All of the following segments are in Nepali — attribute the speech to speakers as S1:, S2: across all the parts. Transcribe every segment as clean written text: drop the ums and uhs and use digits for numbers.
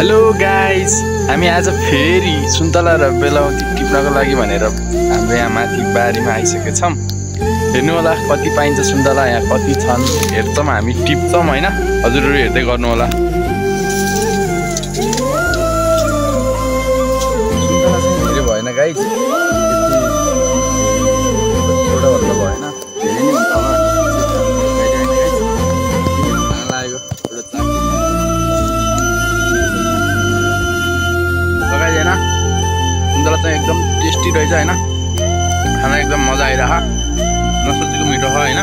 S1: हेलो गाइस, हामी आज फेरि सुन्तला र बेलाउती टिप्नको लागि भनेर हाम्रो यहाँ माथि बारीमा आइसकेका छौँ। हेर्नु होला कति पाइन्छ सुन्तला, यहाँ कति छन् हेर्छौँ, हामी टिप्छौँ हैन। हजुरहरु हेर्दै गर्नु होला। सुन्तला चाहिँ धेरै भएन गाइस, एउटा भन्दा भएन, धेरै नै हुन्छ होला। सुन्तला चाहिँ एकदम टेस्टी रहेछ हैन, खाना एकदम मजा आइरह, नसोचेको मिठो छ हैन।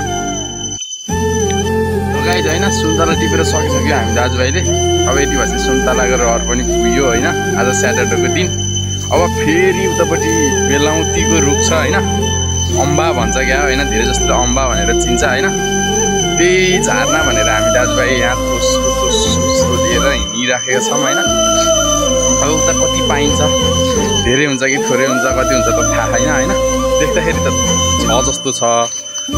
S1: गाइस हैन, सुन्तला टिपेर सकिसक्यो हामी दाजुभाइले। अब यति भएपछि सुन्तलाको रहर पनि पुग्यो हैन। आज स्याटरडेको दिन। अब फेरि उतापट्टि बेलाउतीको रुख छ हैन, अम्बा भन्छ क्या हैन, धेरै जस्तो अम्बा भनेर चिन्छ हैन। त्यही झार्ना भनेर हामी दाजुभाइ यहाँ दोस्रो लिएर हिँडिराखेका छौँ हैन। अब उता कति पाइन्छ, धेरै हुन्छ कि थोरै हुन्छ, कति हुन्छ त थाहा छैन हैन। देख्दाखेरि त छ जस्तो छ,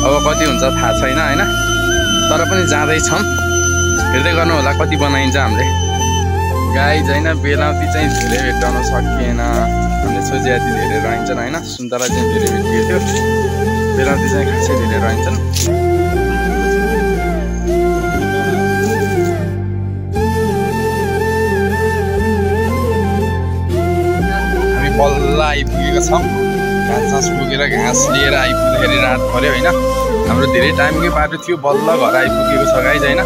S1: अब कति हुन्छ थाहा छैन हैन। तर पनि जाँदैछौँ, हेर्दै गर्नु होला कति बनाइन्छ हामीले। गाइस हैन, बेलाउती चाहिँ धेरै भेट्टाउन सकिएन, हामीले सोचे जति धेरै रहन्छन् हैन। सुन्तला चाहिँ धेरै भेटिएको थियो, बेलाउती चाहिँ खासै धेरै रहन्छन्। बल्ल आइपुगेका छौँ, घाँस पुगेर घाँस लिएर आइपुग्दाखेरि रात पर्यो होइन। हाम्रो धेरै टाइमकै बाटो थियो, बल्ल घर आइपुगेको छ गाइस होइन।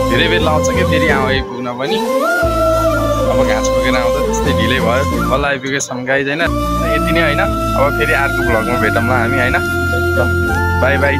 S1: धेरै बेर लाउँछ कि फेरि आइपुग्न पनि, अब घाँस पुगेर आउँदा त्यस्तै ढिलै भयो, बल्ल आइपुगेको छौँ गाइस होइन। यति नै होइन, अब फेरि अर्को भ्लगमा भेटौँला हामी होइन। ल बाई बाई।